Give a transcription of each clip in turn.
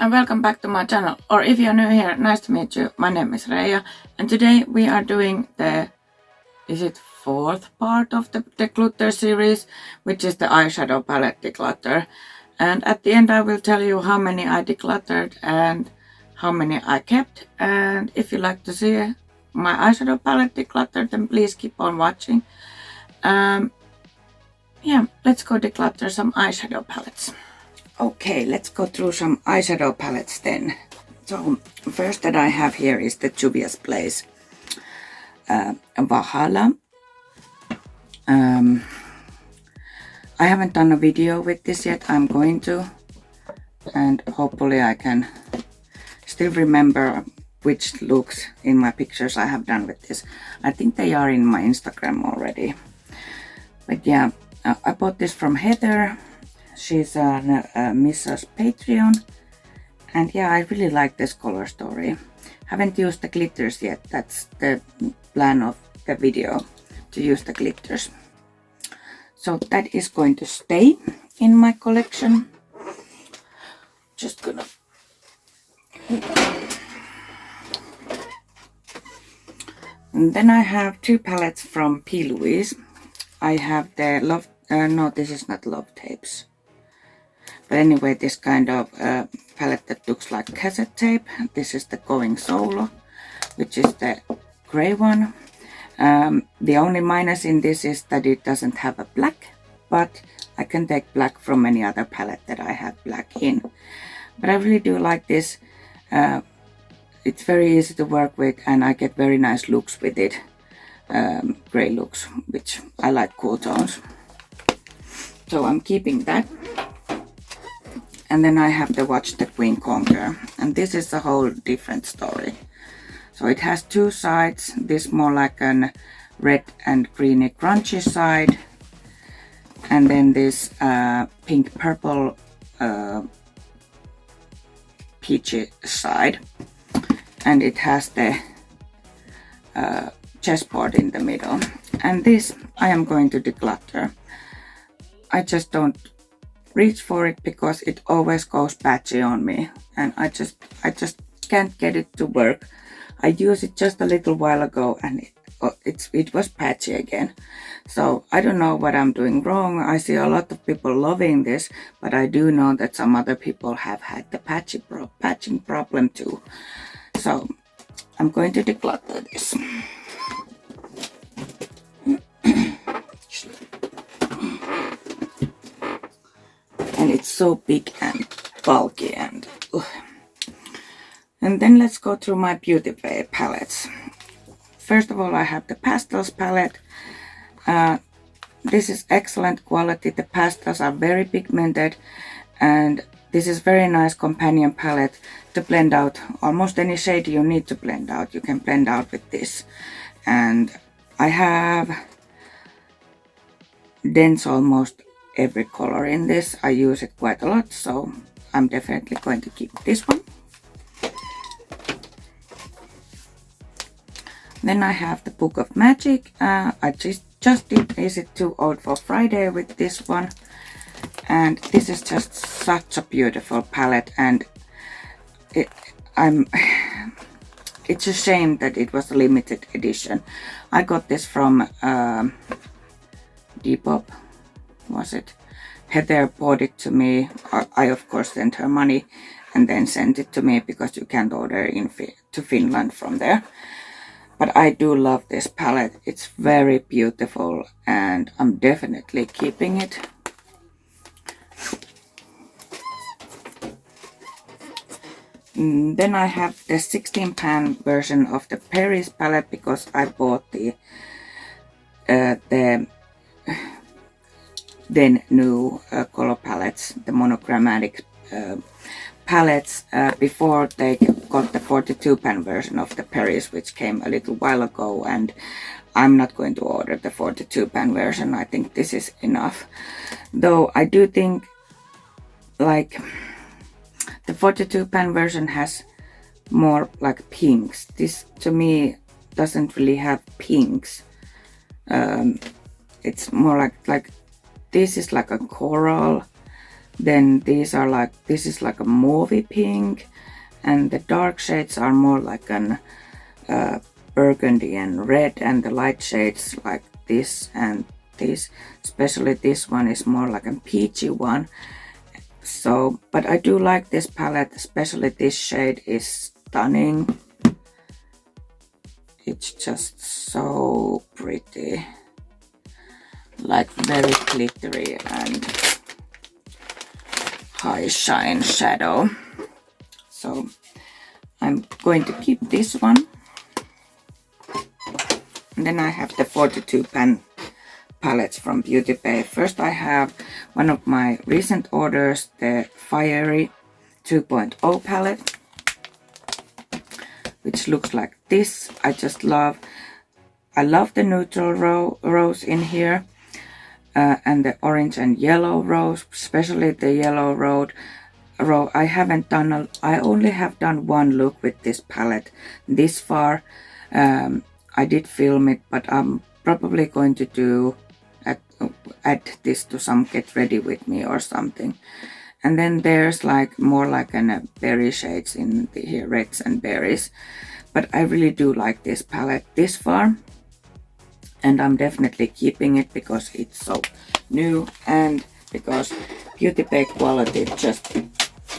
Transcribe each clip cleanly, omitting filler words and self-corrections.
and welcome back to my channel, or if you're new here, nice to meet you. My name is Reija and today we are doing the fourth part of the declutter series, which is the eyeshadow palette declutter. And at the end I will tell you how many I decluttered and how many I kept. And if you like to see my eyeshadow palette declutter, then please keep on watching. Yeah, let's go declutter some eyeshadow palettes. Okay, let's go through some eyeshadow palettes then. So first that I have here is the Juvia's Place Valhalla. I haven't done a video with this yet. I'm going to, and hopefully I can still remember which looks in my pictures I have done with this. I think they are in my Instagram already. But yeah, I bought this from Heather. She's a Missa's Patreon, and yeah, I really like this color story. Haven't used the glitters yet. That's the plan of the video, to use the glitters. So that is going to stay in my collection. Just gonna... And then I have two palettes from Louise. I have the Love... no, this is not Love Tapes. But anyway, this kind of palette that looks like cassette tape. This is the Going Solo, which is the gray one. The only minus in this is that it doesn't have a black, but I can take black from any other palette that I have black in. But I really do like this. It's very easy to work with and I get very nice looks with it. Gray looks, which I like cool tones. So I'm keeping that. And then I have the Watch the Queen Conquer, and this is a whole different story. So it has two sides, this more like an red and greeny crunchy side, and then this pink purple peachy side, and it has the chessboard in the middle. And this I am going to declutter. I just don't reach for it because it always goes patchy on me, and I just can't get it to work. I used it just a little while ago and it was patchy again. So I don't know what I'm doing wrong. I see a lot of people loving this, but I do know that some other people have had the patching problem too. So I'm going to declutter this. And it's so big and bulky and then let's go through my beauty palettes. First of all, I have the Pastels palette. This is excellent quality. The pastels are very pigmented, and this is very nice companion palette to blend out almost any shade you need to blend out. You can blend out with this, and I have dense almost every color in this. I use it quite a lot, so I'm definitely going to keep this one. Then I have the Book of Magic. I just did Is It Too Old for Friday with this one, and this is just such a beautiful palette, and it's a shame that it was a limited edition. I got this from Depop. Was it? Heather bought it to me. I of course sent her money and then sent it to me because you can't order to Finland from there. But I do love this palette. It's very beautiful and I'm definitely keeping it. Then I have the 16-pan version of the Paris palette because I bought the then new color palettes, the monochromatic palettes, before they got the 42-pan version of the Paris, which came a little while ago, and I'm not going to order the 42-pan version. I think this is enough. Though I do think like the 42-pan version has more like pinks. This to me doesn't really have pinks. It's more like this is like a coral Then these are like, this is like a mauvey pink, and the dark shades are more like an burgundy and red, and the light shades like this and this. Especially this one is more like a peachy one. So, but I do like this palette, especially this shade is stunning. It's just so pretty, like very glittery and high shine shadow. So I'm going to keep this one. And then I have the 42 pan palettes from Beauty Bay. First I have one of my recent orders, the Fiery 2.0 palette, which looks like this. I love the neutral rose in here, and the orange and yellow rose, especially the yellow row. I only have done one look with this palette this far. I did film it, but I'm probably going to add this to some get ready with me or something. And then there's like more like an berry shades in here, reds and berries. But I really do like this palette this far, and I'm definitely keeping it because it's so new and because Beauty Bay quality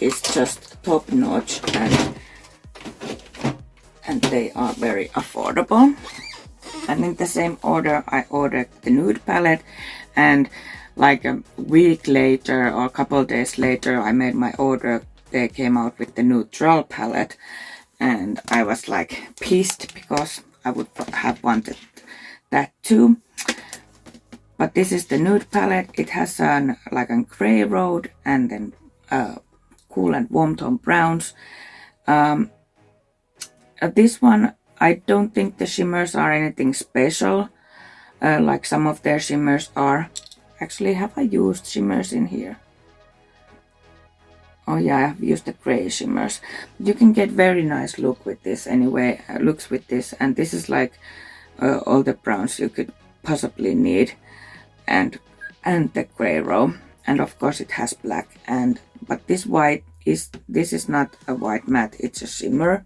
is just top notch, and they are very affordable. And in the same order I ordered the nude palette, and like a week later or a couple days later I made my order. They came out with the neutral palette, and I was like pissed because I would have wanted that too. But this is the nude palette. It has like a gray road and then cool and warm tone browns. This one, I don't think the shimmers are anything special, like some of their shimmers are. Actually, have I used shimmers in here? Oh yeah, I have used the gray shimmers. You can get very nice look with this anyway, looks with this, and this is like all the browns you could possibly need, and the gray row, and of course it has black, but this is not a white matte, it's a shimmer,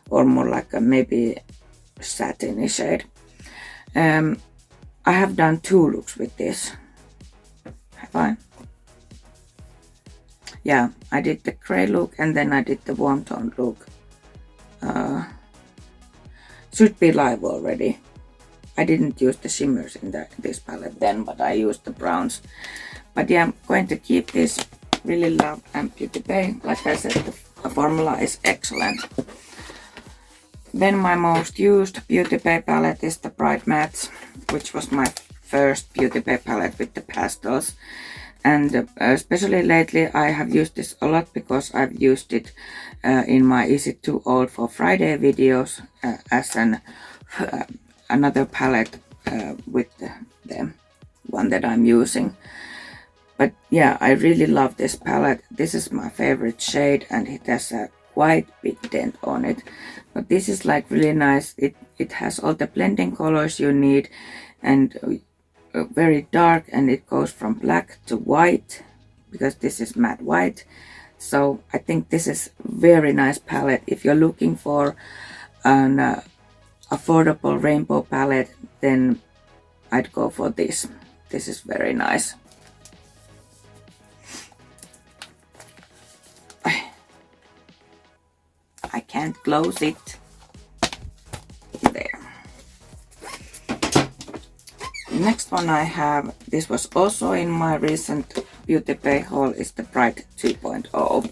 or more like a maybe satiny shade. I have done 2 looks with this. Have I? Yeah, I did the gray look and then I did the warm tone look. Should be live already. I didn't use the shimmers in this palette then, but I used the browns. But yeah, I'm going to keep this. Really love Beauty Bay. Like I said, the formula is excellent. Then my most used Beauty Bay palette is the Bright Mattes, which was my first Beauty Bay palette with the pastels. And especially lately I have used this a lot because I've used it in my Is It Too Old for Friday videos as another palette with the one that I'm using. But yeah, I really love this palette. This is my favorite shade and it has a quite big dent on it. But this is like really nice. It has all the blending colors you need, and very dark, and it goes from black to white because this is matte white. So I think this is very nice palette. If you're looking for an affordable rainbow palette, then I'd go for this. This is very nice. I can't close it. There. Next one I have, this was also in my recent Beauty Bay haul, is the Bright 2.0.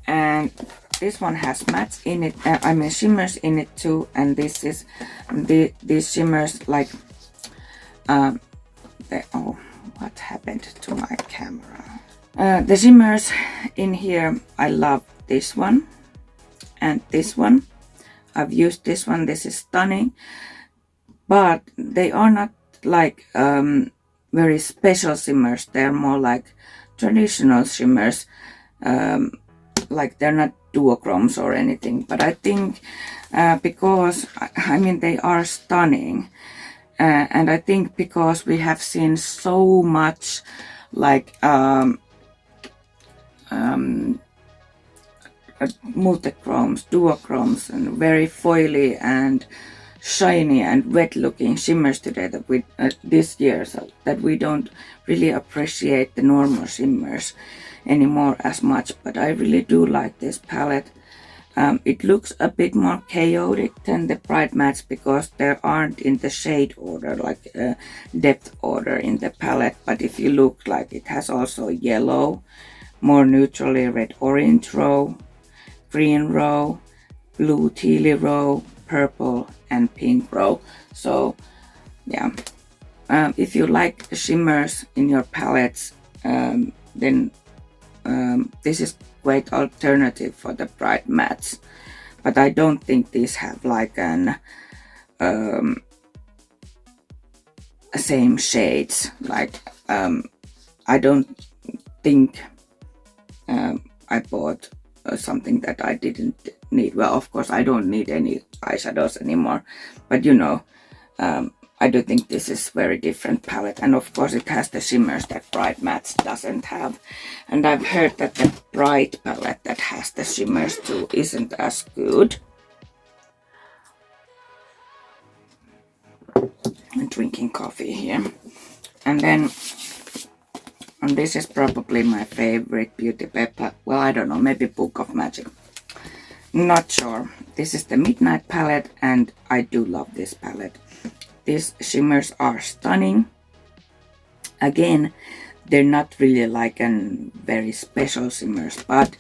And this one has mattes in it, shimmers in it too. And this is these shimmers like oh, what happened to my camera? The shimmers in here, I love this one and this one. I've used this one. This is stunning, but they are not like very special shimmers. They're more like traditional shimmers, like they're not duochromes or anything. But I think because I mean they are stunning, and I think because we have seen so much like multichromes, duochromes, and very foily and shiny and wet looking shimmers today that we this year, so that we don't really appreciate the normal shimmers anymore as much. But I really do like this palette. It looks a bit more chaotic than the Bright Mattes because there aren't in the shade order, like depth order in the palette. But if you look, like, it has also yellow, more neutrally red orange row, green row, blue tealy row, purple and pink row. So yeah, if you like shimmers in your palettes, then this is great alternative for the Bright Mattes. But I don't think these have like an same shades. Like I don't think I bought something that I didn't need. Well, of course I don't need any eyeshadows anymore, but you know, I do think this is very different palette, and of course it has the shimmers that Bright Mattes doesn't have. And I've heard that the Bright palette that has the shimmers too isn't as good. I'm drinking coffee here. And then, and this is probably my favorite beauty palette. Well, I don't know, maybe Book of Magic. Not sure. This is the Midnight palette, and I do love this palette. These shimmers are stunning. Again, they're not really like an very special shimmers, but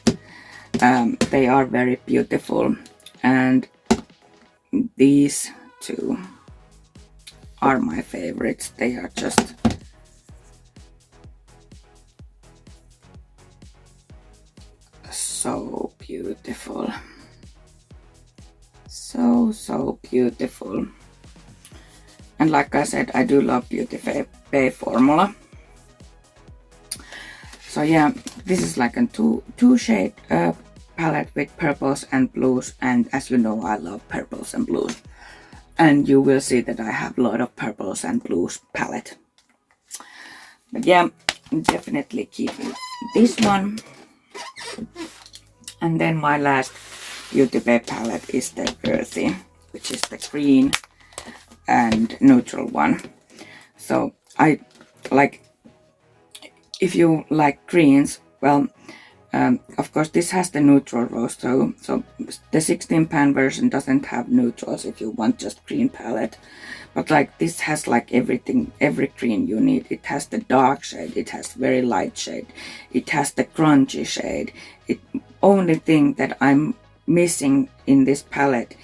they are very beautiful. And these two are my favorites. They are just so beautiful. So beautiful. And like I said, I do love Beauty Bay formula. So yeah, this is like a two shade palette with purples and blues. And as you know, I love purples and blues. And you will see that I have a lot of purples and blues palette. But yeah, definitely keeping this one. And then my last Beauty Bay palette is the Earthy, which is the green and neutral one. So I like, if you like greens, well, of course this has the neutral rose too. So the 16 pan version doesn't have neutrals if you want just green palette. But like this has like everything, every green you need. It has the dark shade, it has very light shade, it has the grungy shade. It only thing that I'm missing in this palette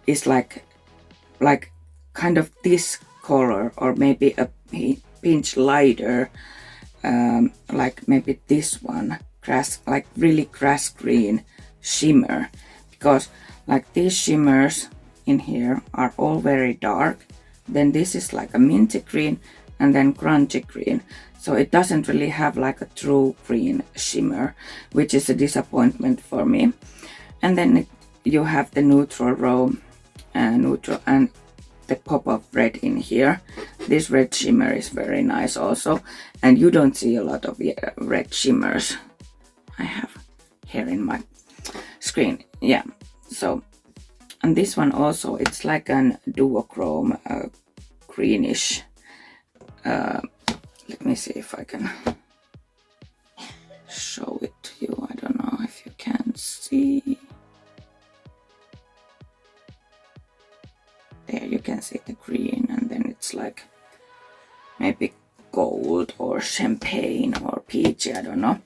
is like kind of this color, or maybe a pinch lighter, like maybe this one, grass, like really grass green shimmer, because like these shimmers in here are all very dark. Then this is like a minty green and then grungy green, so it doesn't really have like a true green shimmer, which is a disappointment for me. And then you have the neutral row, neutral, and the pop of red in here. This red shimmer is very nice also, and you don't see a lot of red shimmers. I have here in my screen. Yeah, so, and this one also, it's like an duochrome greenish. Let me see if I can show it to you. I don't know if you can see. There you can see the green, and then it's like maybe gold or champagne or peachy, I don't know.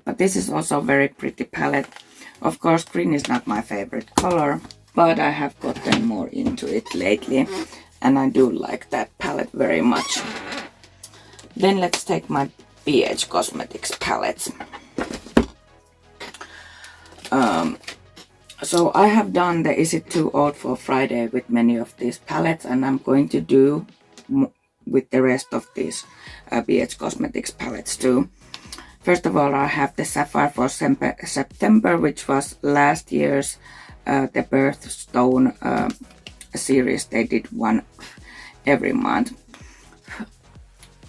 But this is also a very pretty palette. Of course, green is not my favorite color, but I have gotten more into it lately, and I do like that palette very much. Then let's take my BH Cosmetics palettes. So I have done the Is It Too Old for Friday with many of these palettes, and I'm going to do with the rest of these BH Cosmetics palettes too. First of all, I have the Sapphire for September, which was last year's the Birthstone series. They did one every month.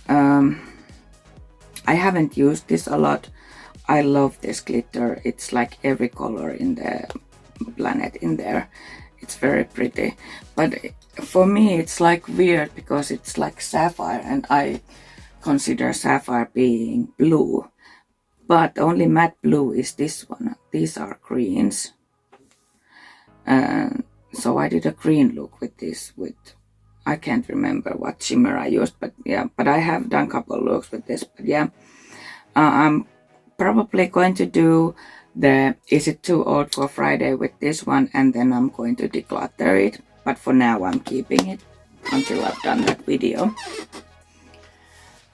I haven't used this a lot. I love this glitter. It's like every color in the planet in there. It's very pretty, but for me it's like weird because it's like sapphire, and I consider sapphire being blue, but only matte blue is this one. These are greens, so I did a green look with this. With I can't remember what shimmer I used, but yeah, but I have done a couple looks with this. But yeah, I'm probably going to do the Is It Too Old for Friday with this one, and then I'm going to declutter it, but for now I'm keeping it until I've done that video.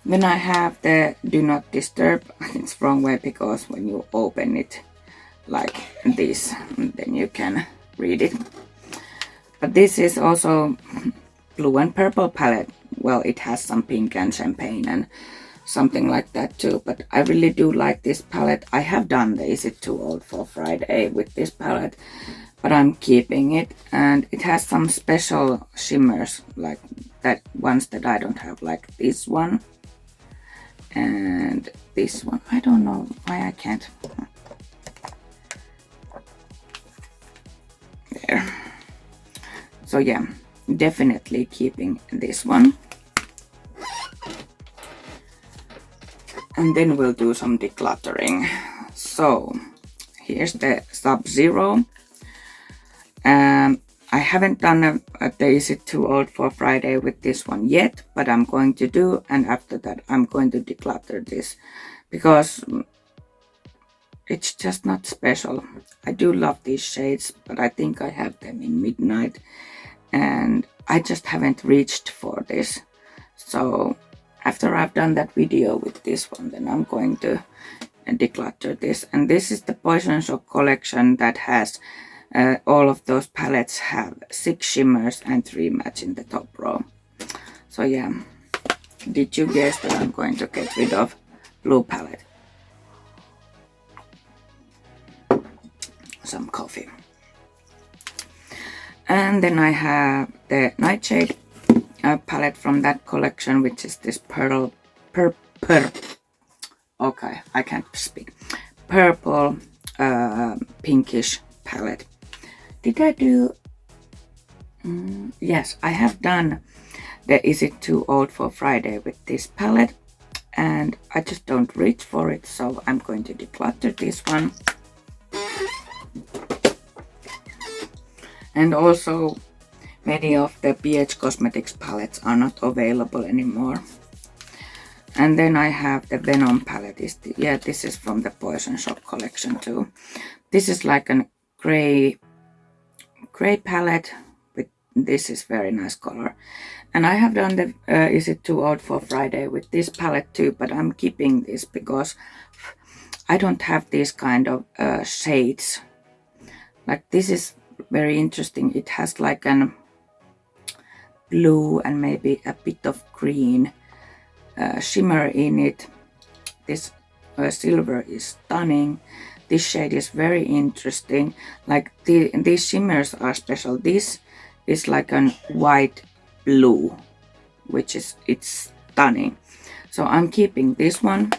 Then I have the Do Not Disturb. It's wrong way because when you open it like this, then you can read it. But this is also blue and purple palette. Well, it has some pink and champagne and something like that too, but I really do like this palette. I have done the Is It Too Old for Friday with this palette, but I'm keeping it, and it has some special shimmers like that, ones that I don't have, like this one and this one. I don't know why I can't. There. So yeah, definitely keeping this one. And then we'll do some decluttering. So here's the Sub-Zero. I haven't done the Is It Too Old for Friday with this one yet, but I'm going to do, and after that I'm going to declutter this because it's just not special. I do love these shades, but I think I have them in Midnight, and I just haven't reached for this. So after I've done that video with this one, then I'm going to declutter this. And this is the Poison Shock collection that has all of those palettes have 6 shimmers and 3 mattes in the top row. So yeah, did you guess that I'm going to get rid of blue palette? Some coffee. And then I have the Nightshade palette from that collection, which is this okay, I can't speak. Purple pinkish palette. Did I do? Yes, I have done the Is It Too Old for Friday with this palette, and I just don't reach for it, so I'm going to declutter this one. And also, many of the BH Cosmetics palettes are not available anymore. And then I have the Venom palette. This is from the Poison Shock collection too. This is like a gray palette. This is very nice color. And I have done the Is It Too Old for Friday with this palette too, but I'm keeping this because I don't have these kind of shades. Like this is very interesting. It has like an blue and maybe a bit of green shimmer in it. This silver is stunning. This shade is very interesting. Like these shimmers are special. This is like a white blue, which is it's stunning. So I'm keeping this one.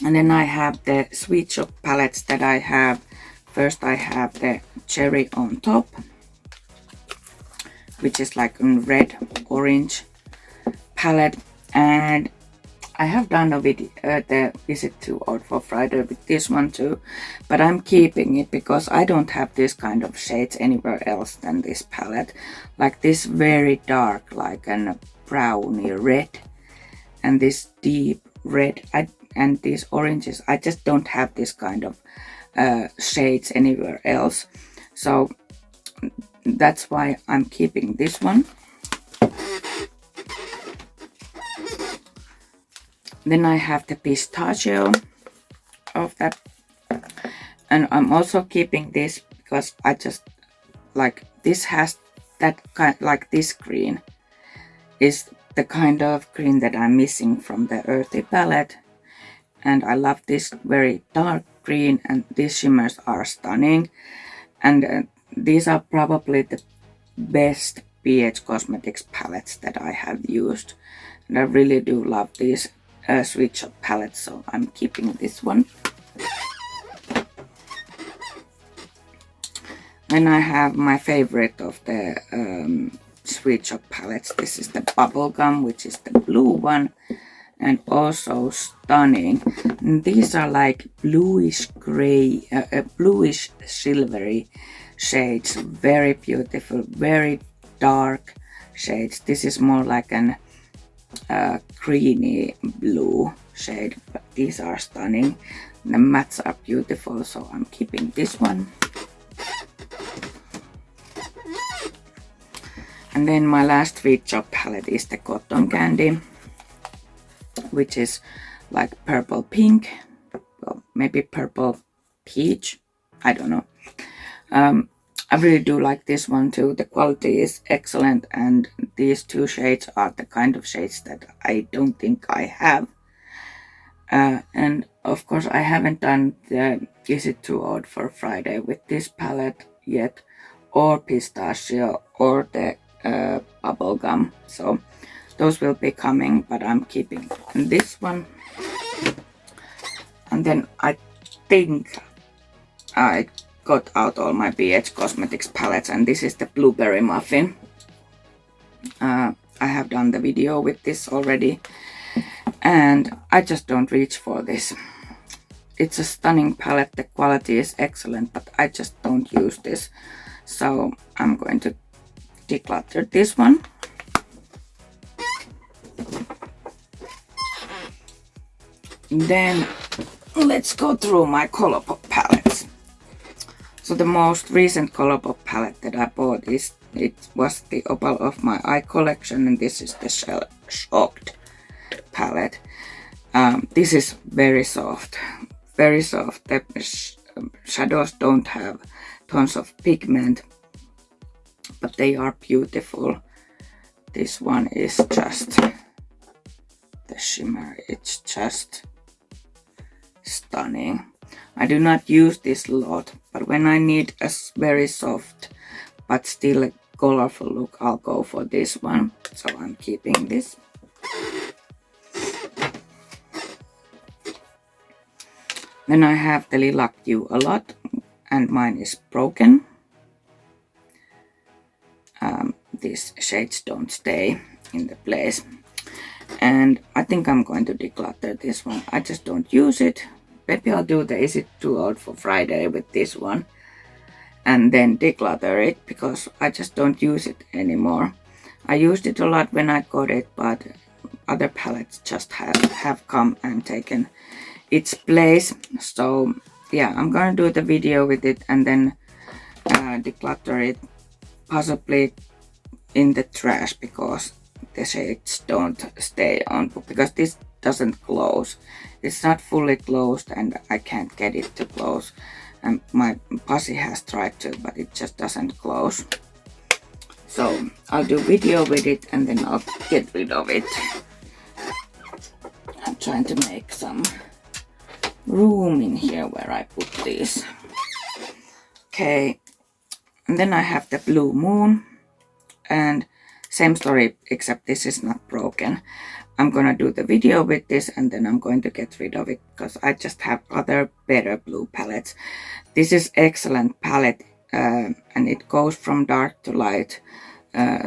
And then I have the Sweet Shop palettes that I have. First I have the Cherry on Top, which is like a red orange palette, and I have done a video the Is It Too Old for Friday with this one too, but I'm keeping it because I don't have this kind of shades anywhere else than this palette. Like this very dark, like a browny red, and this deep red, and these oranges. I just don't have this kind of shades anywhere else, so that's why I'm keeping this one. Then I have the Pistachio of that, and I'm also keeping this because I just like this. Has that kind, like this green is the kind of green that I'm missing from the Earthy palette, and I love this very dark green, and these shimmers are stunning, and these are probably the best BH Cosmetics palettes that I have used. and I really do love these sweet shop palettes, so I'm keeping this one. Then I have my favorite of the sweet shop palettes. This is the bubblegum, which is the blue one, and also stunning. And these are like bluish gray, bluish silvery shades, very beautiful, very dark shades. This is more like an greeny blue shade, but these are stunning. The mattes are beautiful, so I'm keeping this one. And then my last sweet shop palette is the cotton candy, which is like purple pink, well, maybe purple peach, I don't know. I really do like this one too. The quality is excellent, and these two shades are the kind of shades that I don't think I have. And of course I haven't done the Is It Too Old for Friday with this palette yet, or pistachio, or the bubblegum, so those will be coming, but I'm keeping this one. And then I think I got out all my BH Cosmetics palettes, and this is the blueberry muffin. I have done the video with this already, and I just don't reach for this. It's a stunning palette, the quality is excellent, but I just don't use this, so I'm going to declutter this one. Then let's go through my Colourpop palettes. So the most recent Colourpop palette that I bought was the Opal of My Eye collection, and this is the Shocked palette. This is very soft, very soft. The shadows don't have tons of pigment, but they are beautiful. This one is just the shimmer, it's just stunning. I do not use this a lot, but when I need a very soft but still colorful look, I'll go for this one, so I'm keeping this. Then I have the Lilac You A Lot, and mine is broken. These shades don't stay in the place, and I think I'm going to declutter this one. I just don't use it. Maybe I'll do the Is It Too Old for Friday with this one, and then declutter it, because I just don't use it anymore. I used it a lot when I got it, but other palettes just have come and taken its place. So yeah, I'm gonna do the video with it and then declutter it, possibly in the trash, because the shades don't stay on, because this doesn't close. It's not fully closed, and I can't get it to close, and my pussy has tried to, but it just doesn't close. So I'll do video with it and then I'll get rid of it. I'm trying to make some room in here where I put these. Okay, and then I have the Blue Moon, and same story, except this is not broken. I'm gonna do the video with this and then I'm going to get rid of it, because I just have other better blue palettes. This is excellent palette, and it goes from dark to light,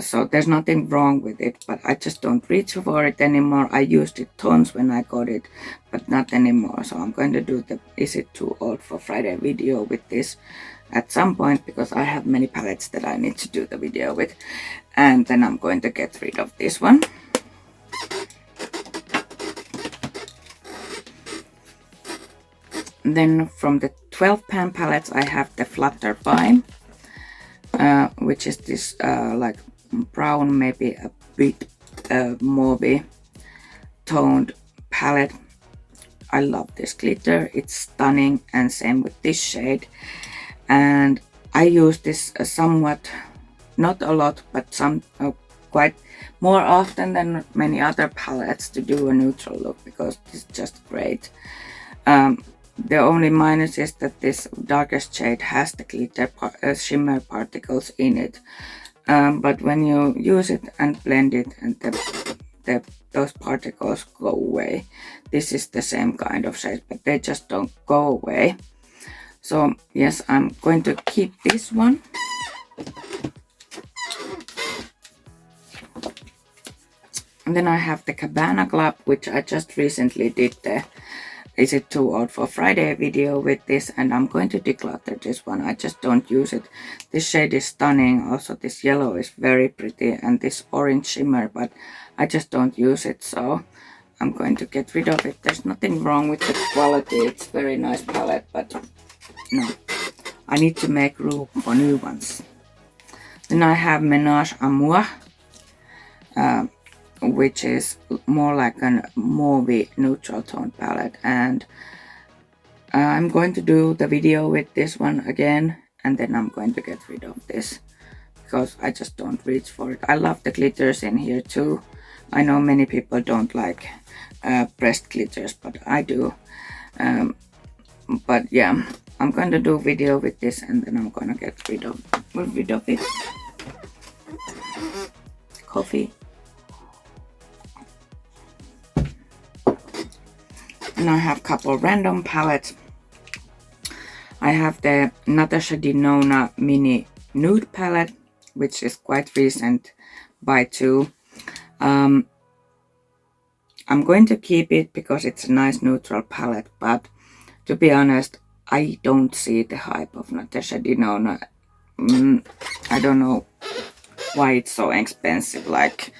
so there's nothing wrong with it, but I just don't reach for it anymore. I used it tons when I got it, but not anymore. So I'm going to do the Is It Too Old for Friday video with this at some point, because I have many palettes that I need to do the video with, and then I'm going to get rid of this one. Then from the 12 pan palettes I have the Flutter By, which is this like brown, maybe a bit mauve toned palette. I love this glitter, it's stunning, and same with this shade. And I use this somewhat, not a lot, but some quite more often than many other palettes to do a neutral look, because it's just great. The only minus is that this darkest shade has the glitter shimmer particles in it, but when you use it and blend it, and the those particles go away. This is the same kind of shade, but they just don't go away. So yes, I'm going to keep this one. And then I have the Cabana Club, which I just recently did the Is It Too Old for Friday video with this, and I'm going to declutter this one. I just don't use it. This shade is stunning. Also, this yellow is very pretty, and this orange shimmer, but I just don't use it, so I'm going to get rid of it. There's nothing wrong with the quality. It's a very nice palette, but no, I need to make room for new ones. Then I have Ménage à Moi, which is more like a mauvey neutral tone palette, and I'm going to do the video with this one again, and then I'm going to get rid of this because I just don't reach for it. I love the glitters in here too. I know many people don't like pressed glitters, but I do. But yeah, I'm going to do a video with this, and then I'm gonna get rid of it. Coffee. And I have a couple random palettes. I have the Natasha Denona Mini Nude palette, which is quite recent by two. I'm going to keep it because it's a nice neutral palette, but to be honest, I don't see the hype of Natasha Denona. I don't know why it's so expensive. Like,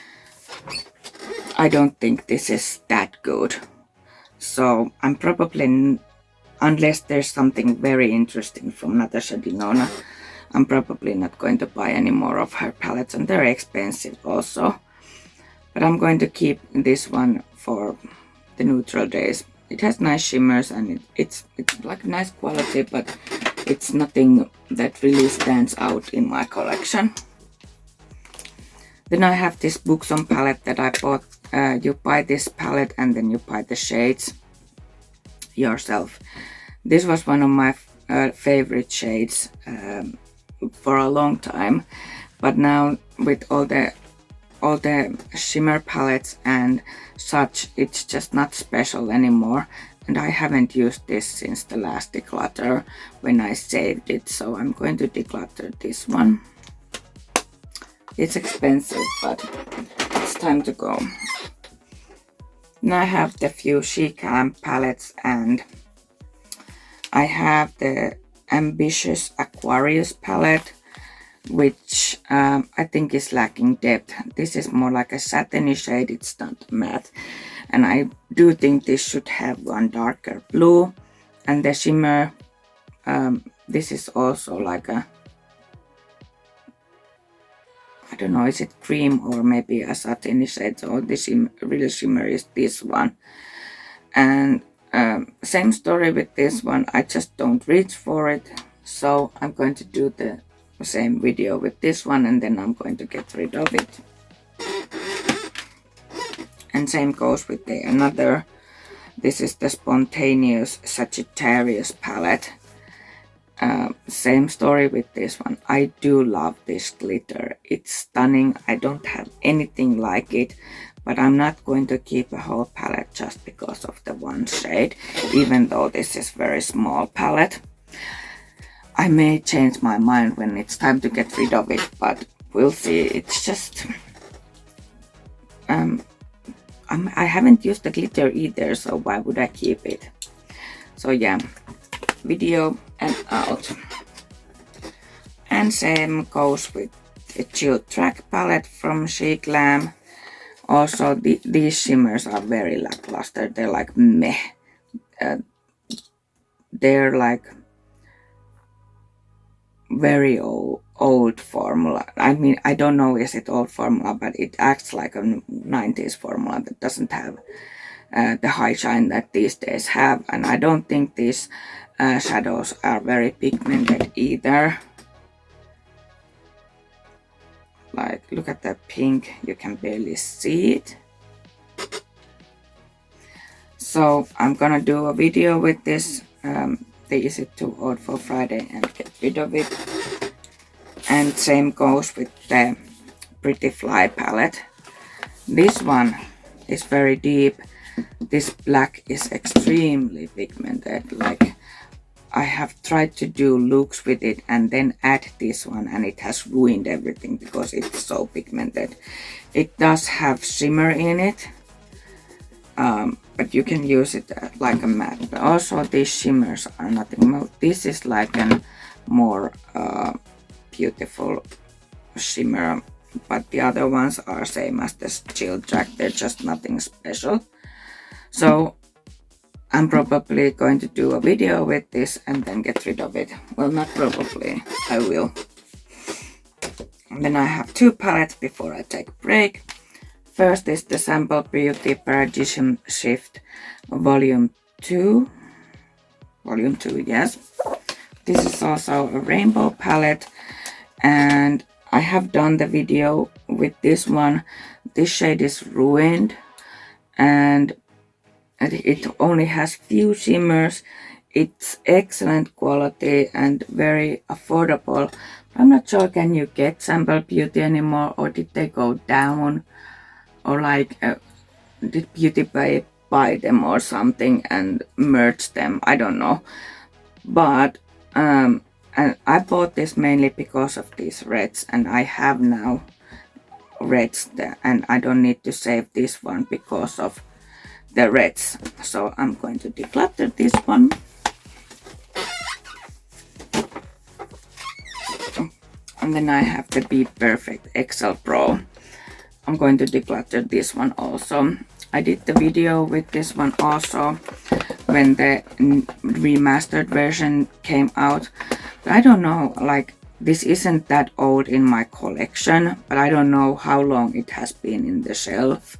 I don't think this is that good. So I'm probably, unless there's something very interesting from Natasha Denona, I'm probably not going to buy any more of her palettes, and they're expensive also. But I'm going to keep this one for the neutral days. It has nice shimmers, and it's like nice quality, but it's nothing that really stands out in my collection. Then I have this Buxom palette that I bought. You buy this palette and then you buy the shades yourself. This was one of my favorite shades for a long time, but now with all the shimmer palettes and such, it's just not special anymore, and I haven't used this since the last declutter when I saved it, so I'm going to declutter this one. It's expensive, but it's time to go. Now I have the few Chic Lamp palettes, and I have the Ambitious Aquarius palette, which I think is lacking depth. This is more like a satiny shade, it's not matte, and I do think this should have one darker blue. And the shimmer, this is also like a, I don't know, is it cream or maybe a satiny shade? So the real shimmer is this one. And same story with this one, I just don't reach for it. So I'm going to do the same video with this one, and then I'm going to get rid of it. And same goes with the another. This is the Spontaneous Sagittarius palette. Same story with this one. I do love this glitter. It's stunning. I don't have anything like it, but I'm not going to keep a whole palette just because of the one shade, even though this is very small palette. I may change my mind when it's time to get rid of it, but we'll see. It's just I haven't used the glitter either, so why would I keep it? So yeah, video and out. And same goes with the Chill Track palette from Chic Lamp. Also, these shimmers are very lackluster. They're like meh. They're like very old formula. I mean, I don't know is it old formula, but it acts like a 90s formula that doesn't have the high shine that these days have. And I don't think these shadows are very pigmented either. Like, look at that pink, you can barely see it. So I'm gonna do a video with this. Is it too old for Friday, and get rid of it. And same goes with the Pretty Fly palette. This one is very deep. This black is extremely pigmented. Like, I have tried to do looks with it and then add this one, and it has ruined everything because it's so pigmented. It does have shimmer in it, but you can use it like a matte. But also these shimmers are nothing more. This is like a more beautiful shimmer, but the other ones are same as the Chill Jack. They're just nothing special. So I'm probably going to do a video with this and then get rid of it. Well, not probably, I will. And then I have two palettes before I take a break. First is the Sample Beauty Paradigm Shift Volume 2. Volume 2, yes. This is also a rainbow palette, and I have done the video with this one. This shade is Ruined, and it only has few shimmers. It's excellent quality and very affordable. I'm not sure, can you get Sample Beauty anymore, or did they go down, or like did Beauty Bay buy them or something and merge them? I don't know. But and I bought this mainly because of these reds, and I have now reds there, and I don't need to save this one because of the reds. So I'm going to declutter this one. And then I have the Be Perfect XL Pro. I'm going to declutter this one also. I did the video with this one also when the remastered version came out. But I don't know, like, this isn't that old in my collection, but I don't know how long it has been in the shelf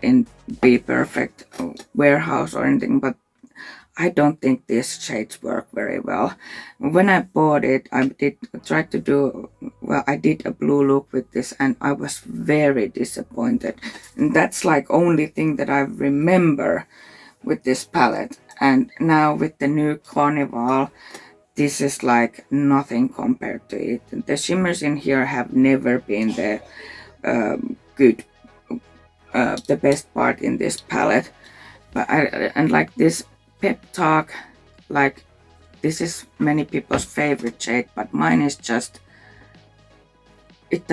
in Be Perfect warehouse or anything, but I don't think these shades work very well. When I bought it, I did a blue look with this, and I was very disappointed. And that's like only thing that I remember with this palette. And now with the new Carnival, this is like nothing compared to it. The shimmers in here have never been the the best part in this palette. But and like this Pep Talk, like, this is many people's favorite shade, but mine is just, it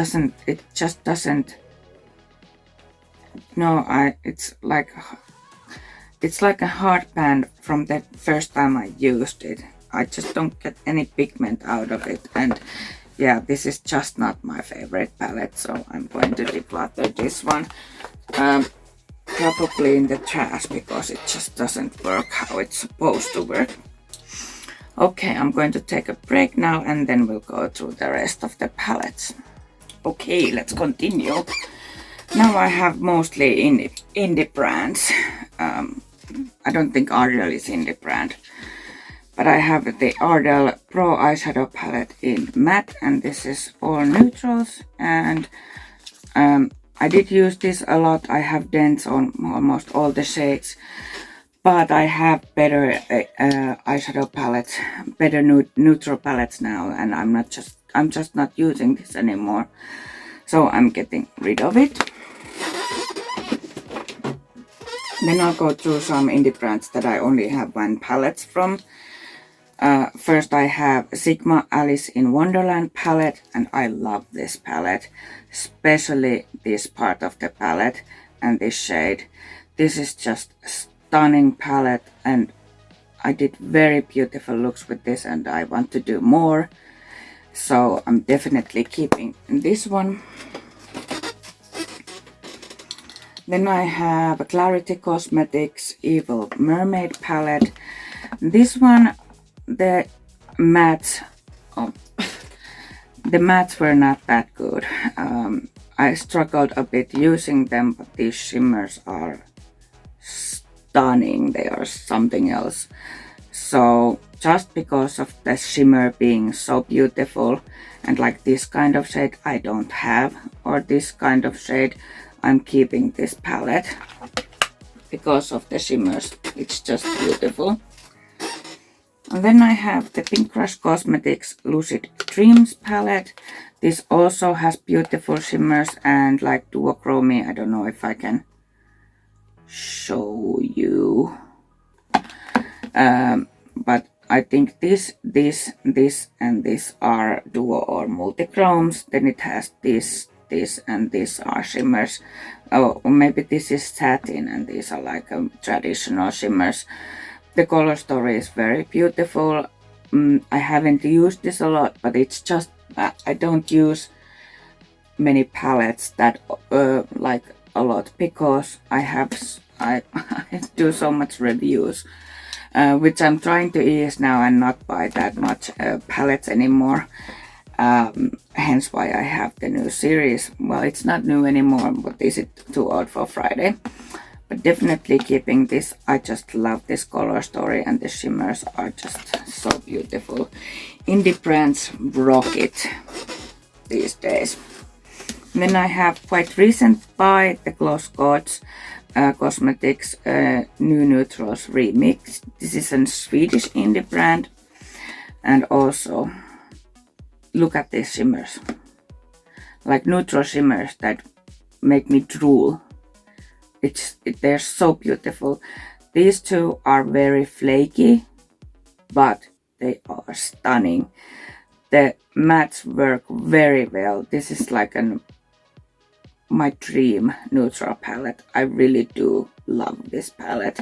just doesn't, no, it's like a hard pan from the first time I used it. I just don't get any pigment out of it, and yeah, this is just not my favorite palette, so I'm going to declutter this one. Probably in the trash because it just doesn't work how it's supposed to work. Okay, I'm going to take a break now, and then we'll go through the rest of the palettes. Okay, let's continue. Now I have mostly indie brands. I don't think Ardell is indie brand, but I have the Ardell Pro Eyeshadow Palette in matte, and this is all neutrals, and I did use this a lot. I have dents on almost all the shades, but I have better eyeshadow palettes, better neutral palettes now, and I'm just not using this anymore. So I'm getting rid of it. Then I'll go through some indie brands that I only have one palette from. First I have Sigma Alice in Wonderland palette, and I love this palette, especially this part of the palette and this shade. This is just a stunning palette, and I did very beautiful looks with this, and I want to do more, so I'm definitely keeping this one. Then I have Clarity Cosmetics Evil Mermaid palette. This one, the mattes were not that good. I struggled a bit using them, but these shimmers are stunning. They are something else. So just because of the shimmer being so beautiful, and like this kind of shade I don't have, or this kind of shade, I'm keeping this palette because of the shimmers. It's just beautiful. And then I have the Pink Crush Cosmetics Lucid Dreams palette. This also has beautiful shimmers and like duochromy. I don't know if I can show you. But I think this, and this are duo or multi-chromes. Then it has this, and these are shimmers. Oh, maybe this is satin and these are like traditional shimmers. The color story is very beautiful. I haven't used this a lot, but it's just I don't use many palettes that like a lot, because I do so much reviews, which I'm trying to ease now and not buy that much palettes anymore. Hence why I have the new series. Well, it's not new anymore, but is it too old for Friday? But definitely keeping this. I just love this color story, and the shimmers are just so beautiful. Indie brands rock it these days. And then I have quite recent buy, the Gloss Gods Cosmetics New Neutrals Remix. This is a Swedish indie brand, and also look at these shimmers, like neutral shimmers that make me drool. They're so beautiful. These two are very flaky, but they are stunning. The mattes work very well. This is like my dream neutral palette. I really do love this palette,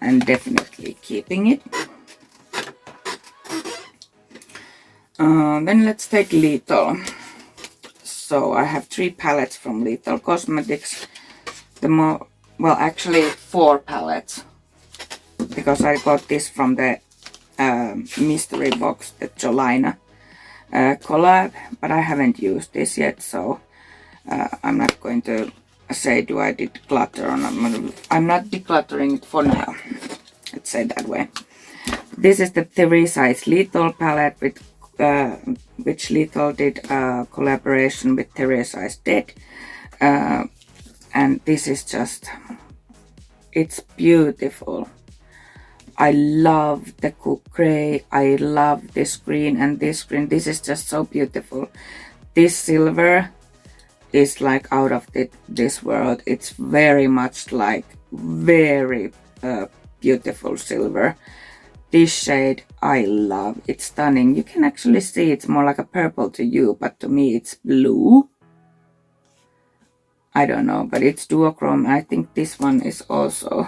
and definitely keeping it. Then let's take Little. So I have 3 palettes from Little Cosmetics. Actually 4 palettes, because I got this from the mystery box, the Jolina collab, but I haven't used this yet, so I'm not going to say do I declutter or not. I'm not decluttering it for now, let's say that way. This is the Theresa's Little palette, with which Little did a collaboration with Theresa's Dead. And this is just, it's beautiful. I love the cook gray, I love this green and this green. This is just so beautiful. This silver is like out of this world. It's very much like very beautiful silver. This shade I love. It's stunning. You can actually see it's more like a purple to you, but to me it's blue. I don't know, but it's duochrome. I think this one is also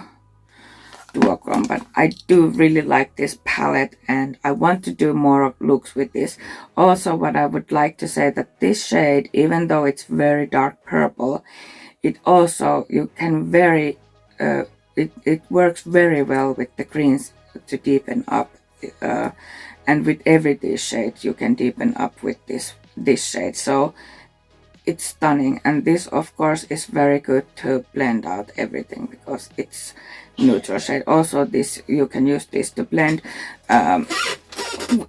duochrome, but I do really like this palette, and I want to do more looks with this. Also, what I would like to say, that this shade, even though it's very dark purple, it also, you can very, it works very well with the greens to deepen up, and with every these shades you can deepen up with this shade. So it's stunning, and this of course is very good to blend out everything because it's neutral shade. Also, this, you can use this to blend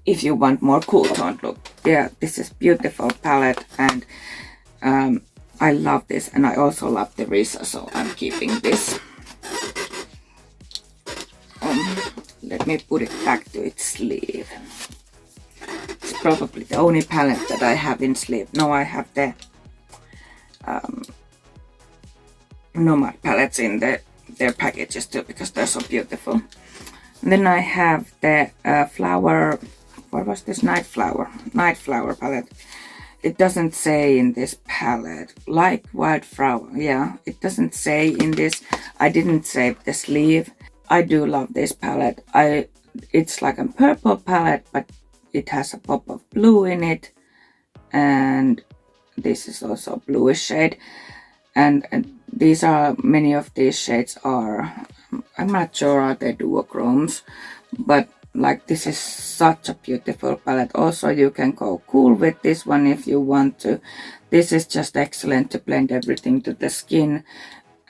if you want more cool toned look. Yeah, this is beautiful palette, and I love this, and I also love the Risa, so I'm keeping this. Let me put it back to its sleeve. It's probably the only palette that I have in sleeve. No, I have the Nomad palettes in their packages too, because they're so beautiful. And then I have the flower, what was this, Night Flower palette. It doesn't say in this palette, like Wildflower. Yeah, it doesn't say in this. I didn't save the sleeve. I do love this palette. It's like a purple palette, but it has a pop of blue in it, and this is also a bluish shade, and these are, many of these shades are, I'm not sure are they duochromes, but like this is such a beautiful palette. Also, you can go cool with this one if you want to. This is just excellent to blend everything to the skin,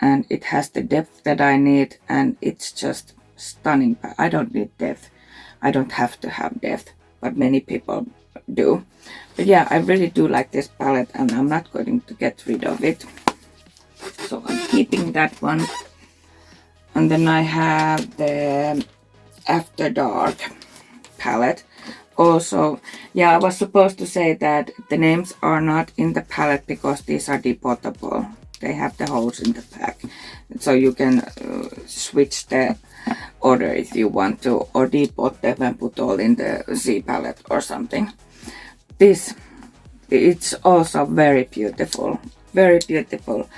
and it has the depth that I need, and it's just stunning. I don't need depth. I don't have to have depth, but many people do. But yeah, I really do like this palette, and I'm not going to get rid of it, so I'm keeping that one. And then I have the After Dark palette. Also, yeah, I was supposed to say that the names are not in the palette because these are depotable. they have the holes in the pack, so you can switch the order if you want to, or depot them and put all in the Z palette or something. This, it's also very beautiful, very beautiful.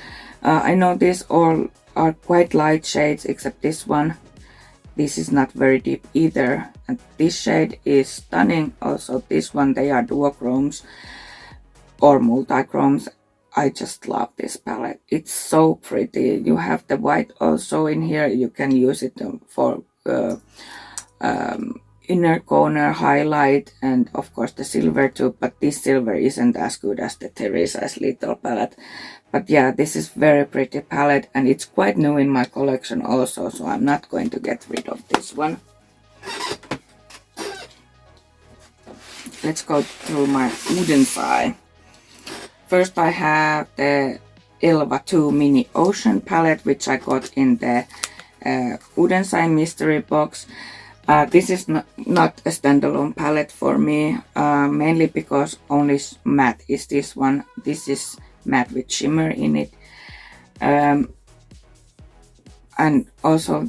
I know these all are quite light shades except this one. This is not very deep either, and this shade is stunning. Also this one, they are duochromes or multichromes. I just love this palette. It's so pretty. You have the white also in here. You can use it for inner corner highlight, and of course the silver too, but this silver isn't as good as the Teresa's little palette. But yeah, this is very pretty palette, and it's quite new in my collection also, so I'm not going to get rid of this one. Let's go through my Wooden's Eye. First I have the Elva 2 Mini Ocean palette, which I got in the Wooden's Eye mystery box. This is not a standalone palette for me, mainly because only matte is this one. This is matte with shimmer in it, and also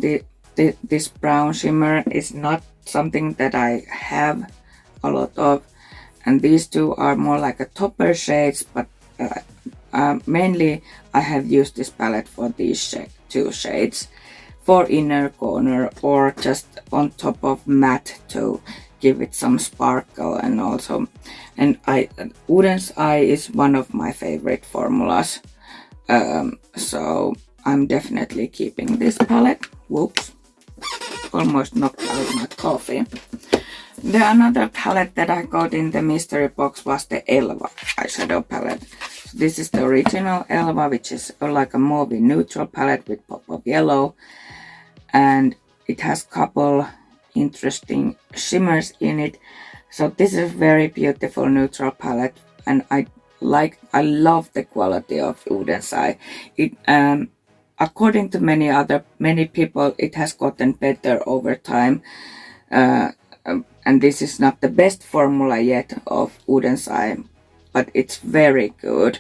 this brown shimmer is not something that I have a lot of, and these two are more like a topper shades, but mainly I have used this palette for these two shades, for inner corner or just on top of matte to give it some sparkle. And also, and Wooden's Eye is one of my favorite formulas, so I'm definitely keeping this palette. Whoops, almost knocked out my coffee. The another palette that I got in the mystery box was the Elva eyeshadow palette. So this is the original Elva, which is like a mauve neutral palette with pop of yellow, and it has couple interesting shimmers in it. So this is very beautiful neutral palette, and I love the quality of Wooden's Eye. It according to many people, it has gotten better over time, and this is not the best formula yet of Wooden's Eye, but it's very good,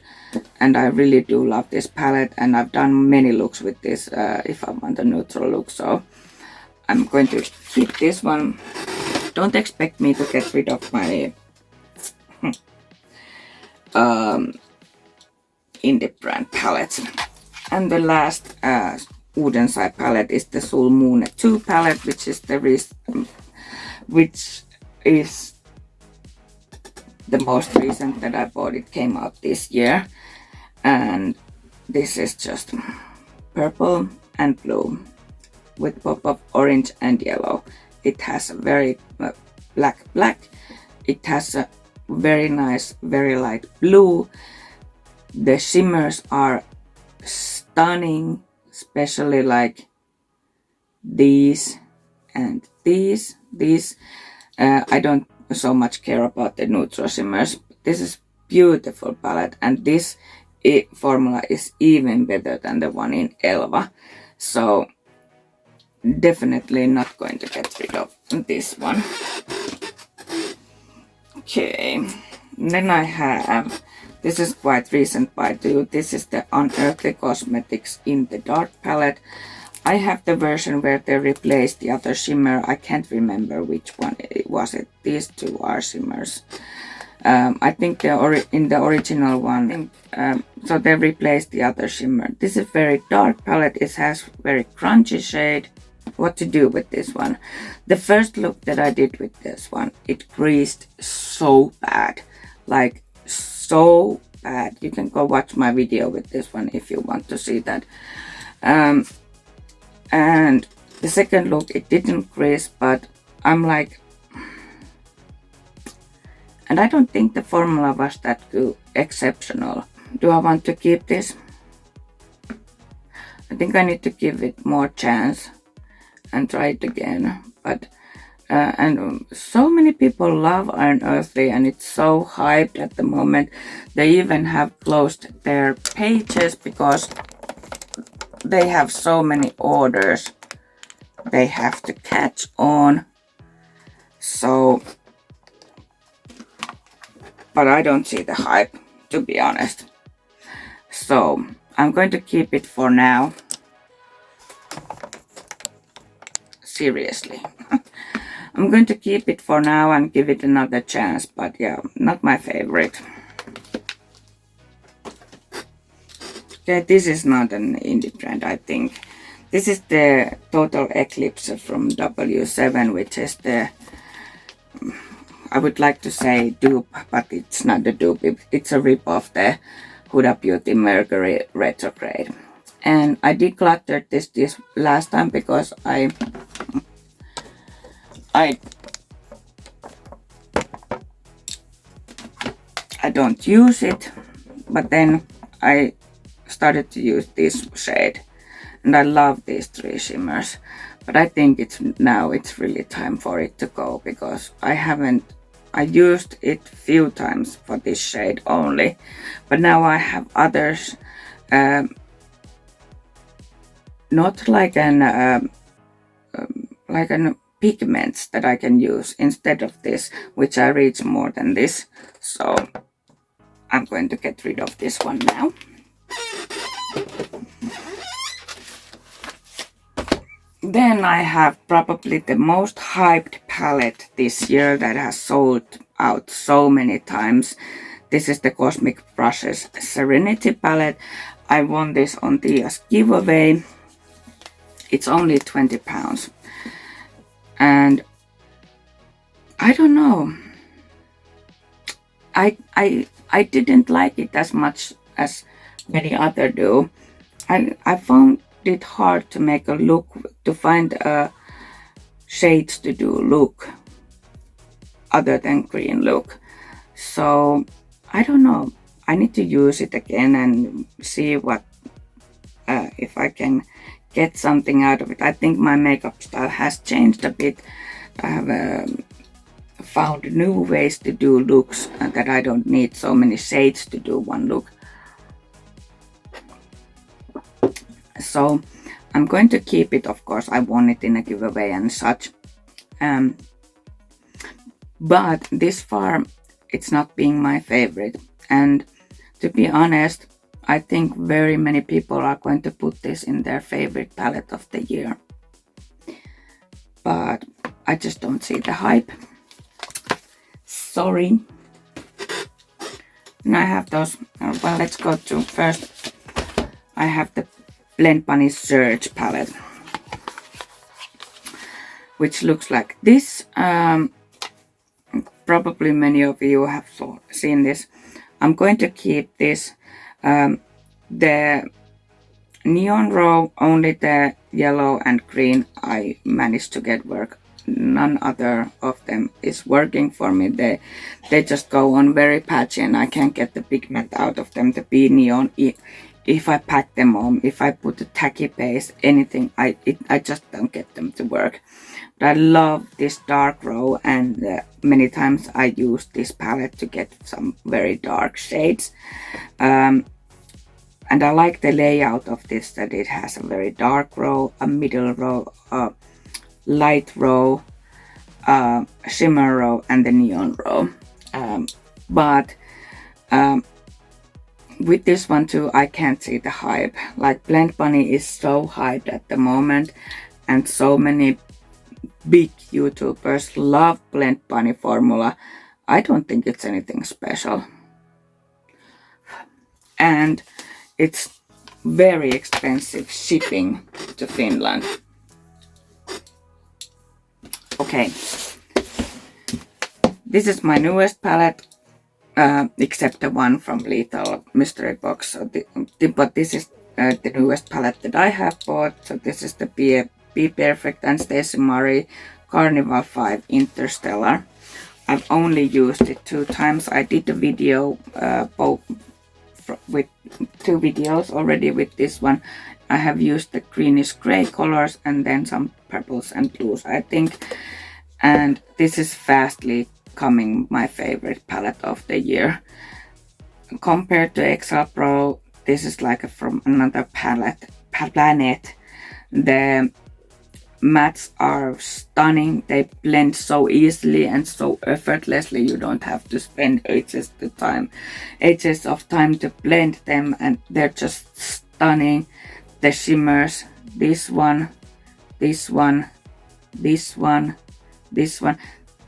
and I really do love this palette, and I've done many looks with this if I want a neutral look, so I'm going to keep this one. Don't expect me to get rid of my indie brand palettes. And the last Wooden's Eye palette is the Sul Moon 2 palette, which is the most recent that I bought. It came out this year, and this is just purple and blue with pop of orange and yellow. It has a very black. It has a very nice, very light blue. The shimmers are stunning, especially like these and these. I don't so much care about the neutral shimmers. This is beautiful palette, and this formula is even better than the one in Elva, so definitely not going to get rid of this one. Okay, then I have, this is quite recent buy too. This is the Unearthly Cosmetics in the Dark palette. I have the version where they replaced the other shimmer. I can't remember which one it was. These two are shimmers. I think in the original one, so they replaced the other shimmer. This is very dark palette. It has very crunchy shade. What to do with this one? The first look that I did with this one, it creased so bad, like so bad. You can go watch my video with this one if you want to see that. And the second look, it didn't crease, but I'm like, and I don't think the formula was that good, exceptional. Do I want to keep this? I think I need to give it more chance and try it again. But and so many people love Unearthly, and it's so hyped at the moment. They even have closed their pages because they have so many orders they have to catch on. So, but I don't see the hype, to be honest. So I'm going to keep it for now. Seriously. I'm going to keep it for now and give it another chance, but yeah, not my favorite. Okay, this is not an indie brand, I think. This is the Total Eclipse from W7, which is the, I would like to say dupe, but it's not the dupe. It's a rip of the Huda Beauty Mercury Retrograde. And I decluttered this last time because I don't use it, but then I started to use this shade, and I love these three shimmers. But I think it's really time for it to go, because I used it few times for this shade only, but now I have others, not like an pigments that I can use instead of this, which I reach more than this. So I'm going to get rid of this one now. Then I have probably the most hyped palette this year that has sold out so many times. This is the Cosmic Brushes Serenity palette. I won this on Tia's giveaway. It's only £20. And I don't know. I didn't like it as much as many others do. I found it hard to make a look, to find shades to do look other than green look. So I don't know. I need to use it again and see what if I can get something out of it. I think my makeup style has changed a bit. I have found new ways to do looks, and that I don't need so many shades to do one look. So I'm going to keep it, of course. I won it in a giveaway and such. But this far, it's not being my favorite. And to be honest, I think very many people are going to put this in their favorite palette of the year. But I just don't see the hype. Sorry. And I have those, well, let's go to first. I have the Blend Bunny Surge palette, which looks like this. Probably many of you have seen this. I'm going to keep this. The neon row, only the yellow and green I managed to get work. None other of them is working for me. They just go on very patchy, and I can't get the pigment out of them to be neon. If I pack them on, if I put a tacky base, anything, I just don't get them to work. But I love this dark row, and many times I use this palette to get some very dark shades. And I like the layout of this, that it has a very dark row, a middle row, a light row, shimmer row, and the neon row. But with this one too, I can't see the hype. Like, Blend Bunny is so hyped at the moment, and so many big YouTubers love Blend Bunny formula. I don't think it's anything special. And it's very expensive shipping to Finland. Okay. This is my newest palette. Except the one from Lethal Mystery Box. So but this is the newest palette that I have bought. So this is the Be Perfect and Stacey Marie Carnival 5 Interstellar. I've only used it 2 times. I did a video with 2 videos already with this one. I have used the greenish gray colors and then some purples and blues, I think. And this is fastly becoming my favorite palette of the year. Compared to Excel Pro, this is like from another planet. The mattes are stunning. They blend so easily and so effortlessly. You don't have to spend ages of time to blend them, and they're just stunning. The shimmers, this one, this one, this one, this one,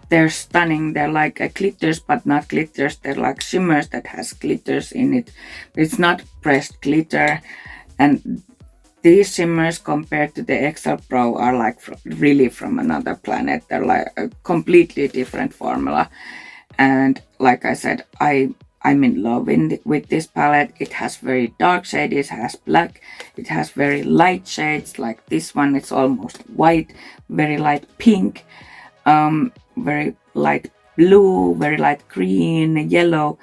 they're stunning. They're like glitters, but not glitters. They're like shimmers that has glitters in it. It's not pressed glitter. And these shimmers compared to the XL Pro are like really from another planet. They're like a completely different formula. And like I said, I'm in love with this palette. It has very dark shades, it has black, it has very light shades, like this one, it's almost white, very light pink, very light blue, very light green, yellow.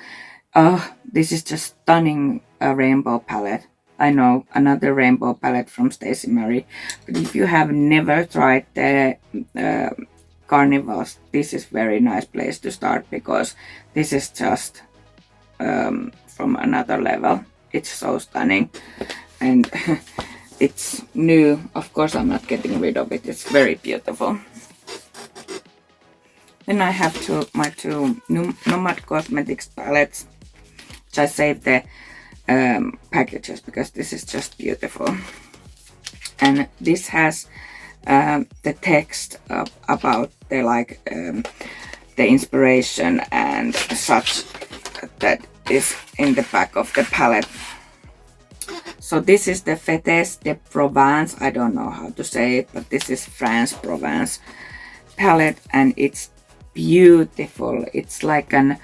This is just stunning rainbow palette. I know, another rainbow palette from Stacey Marie. But if you have never tried the Carnivals, this is very nice place to start, because this is just from another level. It's so stunning, and it's new. Of course, I'm not getting rid of it. It's very beautiful. Then I have my two Nomad Cosmetics palettes, which I saved the packages because this is just beautiful. And this has the text about the the inspiration and such that is in the back of the palette. So this is the Fêtes de Provence. I don't know how to say it, but this is France Provence palette, and it's beautiful. It's like an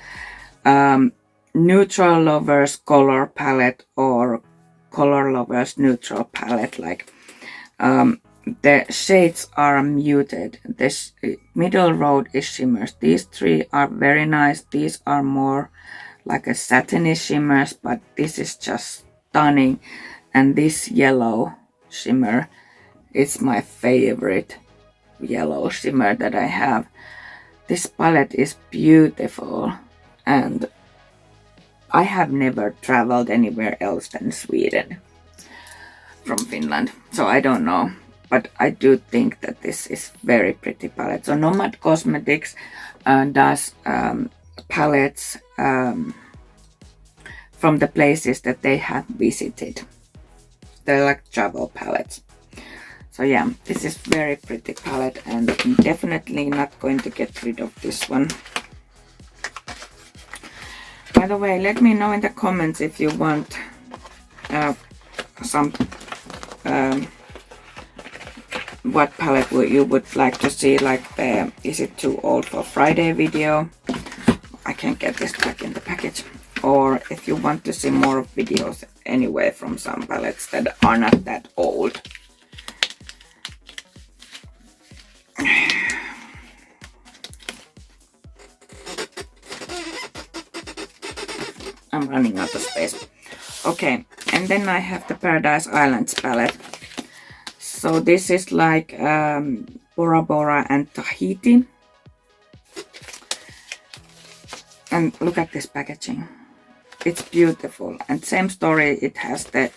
neutral lovers color palette or color lovers neutral palette. Like the shades are muted. This middle road is shimmers. These three are very nice. These are more like a satiny shimmers, but this is just stunning. And this yellow shimmer is my favorite yellow shimmer that I have. This palette is beautiful, and I have never traveled anywhere else than Sweden from Finland, so I don't know, but I do think that this is very pretty palette. So Nomad Cosmetics does palettes from the places that they have visited. They're like travel palettes. So yeah, this is very pretty palette, and I'm definitely not going to get rid of this one. By the way, let me know in the comments if you want some what palette you would like to see, like the is it too old for Friday video. I can't get this back in the package. Or if you want to see more videos anyway from some palettes that are not that old. I'm running out of space. Okay, and then I have the Paradise Islands palette. So this is like Bora Bora and Tahiti. And look at this packaging. It's beautiful, and same story, it has the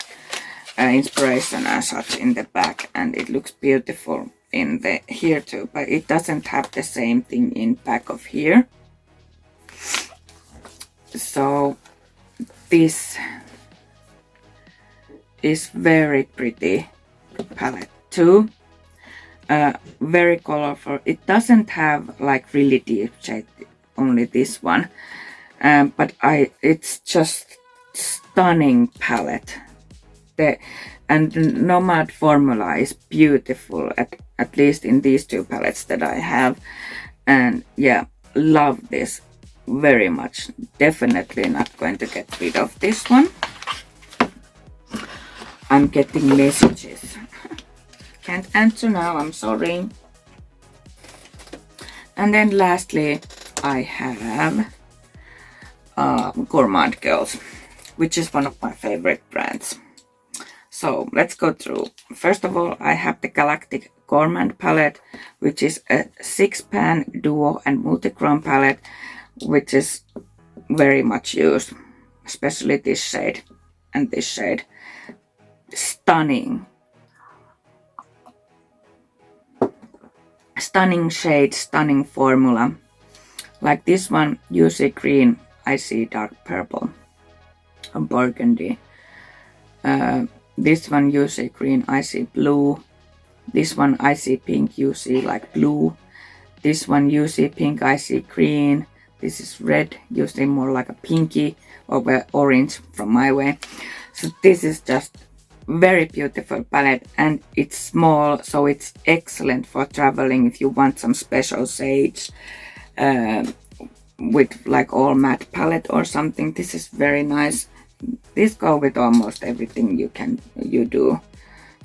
inspiration and such in the back, and it looks beautiful in the here too, but it doesn't have the same thing in back of here. So this is very pretty palette too, very colorful. It doesn't have like really deep shade, only this one. But it's just stunning palette. And the Nomad formula is beautiful, at least in these two palettes that I have. And yeah, love this very much. Definitely not going to get rid of this one. I'm getting messages. Can't answer now, I'm sorry. And then lastly, I have Gourmand Girls, which is one of my favorite brands. So let's go through. First of all, I have the Galactic Gourmand palette, which is a 6-pan duo and multi-chrome palette, which is very much used, especially this shade and this shade. Stunning. Stunning shade, stunning formula. Like this one, you see green, I see dark purple, or burgundy. This one you see green, I see blue. This one I see pink, you see like blue. This one you see pink, I see green. This is red, you see more like a pinky or orange from my way. So this is just very beautiful palette, and it's small, so it's excellent for traveling if you want some special shades with like all matte palette or something. This is very nice. This go with almost everything you do.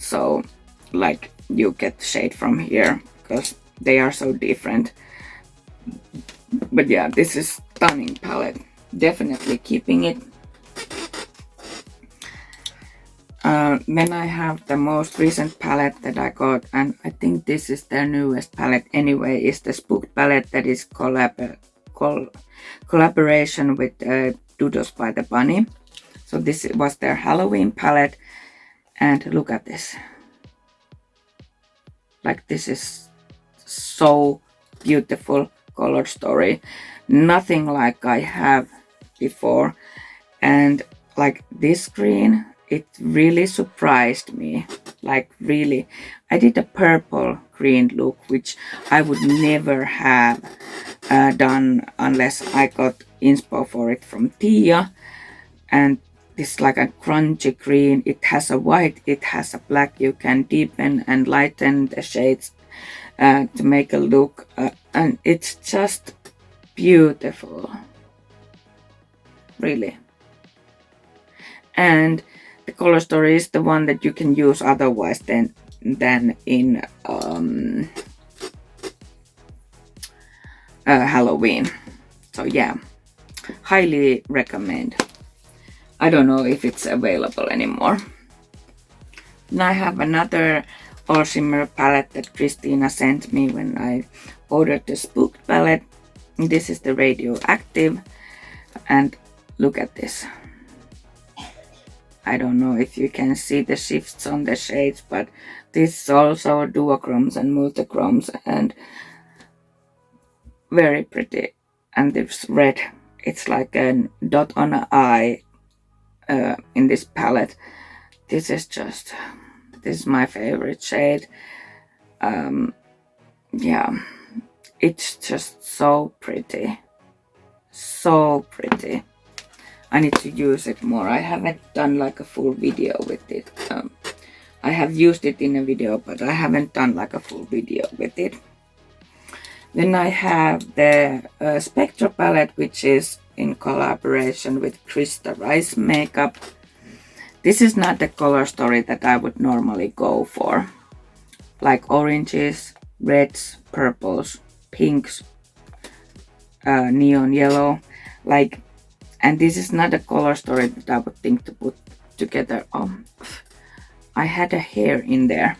So like you get shade from here because they are so different. But yeah, this is stunning palette. Definitely keeping it. Then I have the most recent palette that I got, and I think this is their newest palette anyway. Is the Spooked palette that is collaboration with Doodles by the Bunny. So this was their Halloween palette, and look at this. Like, this is so beautiful color story. Nothing like I have before, and like this green, it really surprised me. Like really, I did a purple green look, which I would never have done unless I got inspo for it from Tia. And this is like a crunchy green. It has a white, it has a black. You can deepen and lighten the shades to make a look, and it's just beautiful, really. And the color story is the one that you can use otherwise than in Halloween. So yeah, highly recommend. I don't know if it's available anymore. Then I have another all shimmer palette that Christina sent me when I ordered the Spooked palette. This is the Radioactive, and look at this. I don't know if you can see the shifts on the shades, but this is also duochromes and multichromes, and very pretty. And this red, it's like a dot on an eye in this palette. This is my favorite shade. Yeah, it's just so pretty. So pretty. I need to use it more. I haven't done like a full video with it. I have used it in a video, but I haven't done like a full video with it. Then I have the Spectra palette, which is in collaboration with Krista Rice makeup. This is not the color story that I would normally go for. Like oranges, reds, purples, pinks, neon yellow. Like, and this is not a color story that I would think to put together. Oh, I had a hair in there.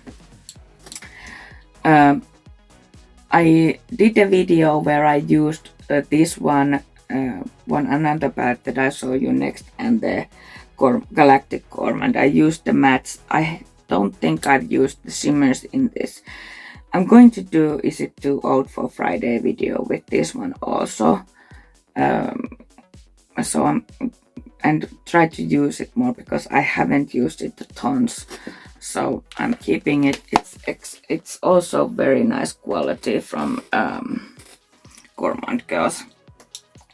I did a video where I used this one another palette that I show you next, and the Galactic Core, and I used the mattes. I don't think I've used the shimmers in this. I'm going to do Is It Too Old for Friday video with this one also. And try to use it more because I haven't used it tons. So I'm keeping it. It's also very nice quality from Gourmand Girls.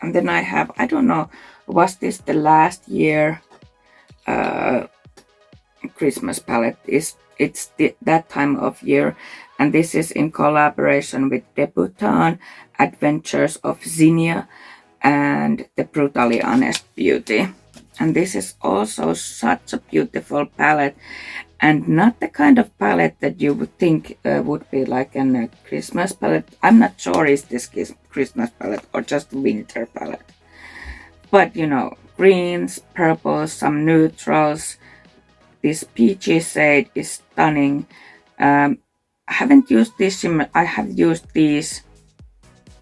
And then I have, I don't know, was this the last year Christmas palette? It's that time of year, and this is in collaboration with Debutant, Adventures of Zinnia, and The Brutally Honest Beauty. And this is also such a beautiful palette, and not the kind of palette that you would think would be like a Christmas palette. I'm not sure is this Christmas palette or just winter palette. But you know, greens, purples, some neutrals. This peachy shade is stunning. I haven't used this shimmer. I have used these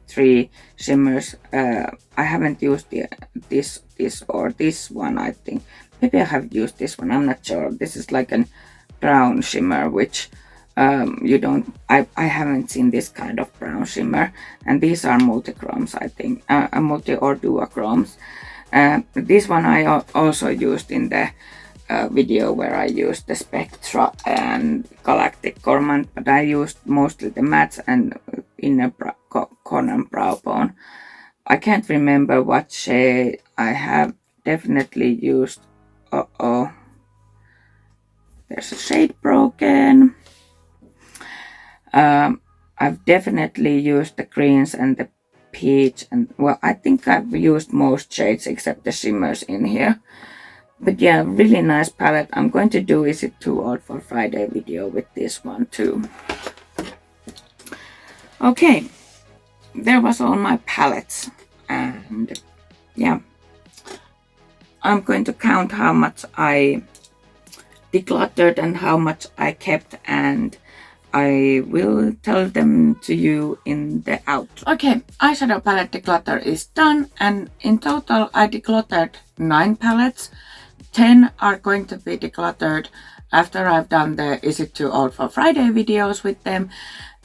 3 shimmers. I haven't used this or this one, I think. Maybe I have used this one, I'm not sure. This is like a brown shimmer, which I haven't seen this kind of brown shimmer. And these are multichromes, I think. Multi or duochromes. This one I also used in the video where I used the Spectra and Galactic Gourmand, but I used mostly the mattes and inner corner brow bone. I can't remember what shade I have definitely used. There's a shade broken. I've definitely used the greens and the peach, and well, I think I've used most shades except the shimmers in here. But yeah, really nice palette. I'm going to do Is It Too Old for Friday video with this one too. Okay, there was all my palettes, and yeah, I'm going to count how much I decluttered and how much I kept, and I will tell them to you in the outro. Okay, eyeshadow palette declutter is done, and in total I decluttered 9 palettes. 10 are going to be decluttered after I've done the Is It Too Old for Friday videos with them,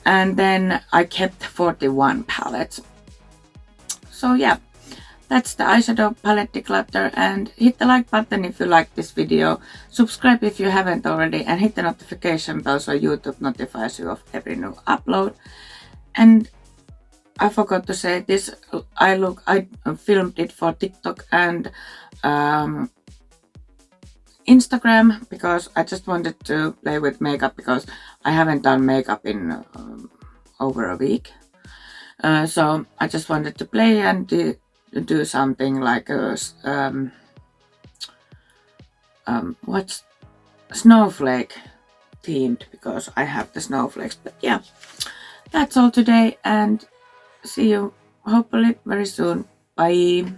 and then I kept 41 palettes. So yeah, that's the eyeshadow palette declutter, and hit the like button if you like this video, subscribe if you haven't already, and hit the notification bell so YouTube notifies you of every new upload. And I forgot to say this, I filmed it for TikTok and Instagram because I just wanted to play with makeup because I haven't done makeup in over a week. So I just wanted to play and do something like a what's snowflake themed, because I have the snowflakes. But yeah, that's all today, and see you hopefully very soon. Bye.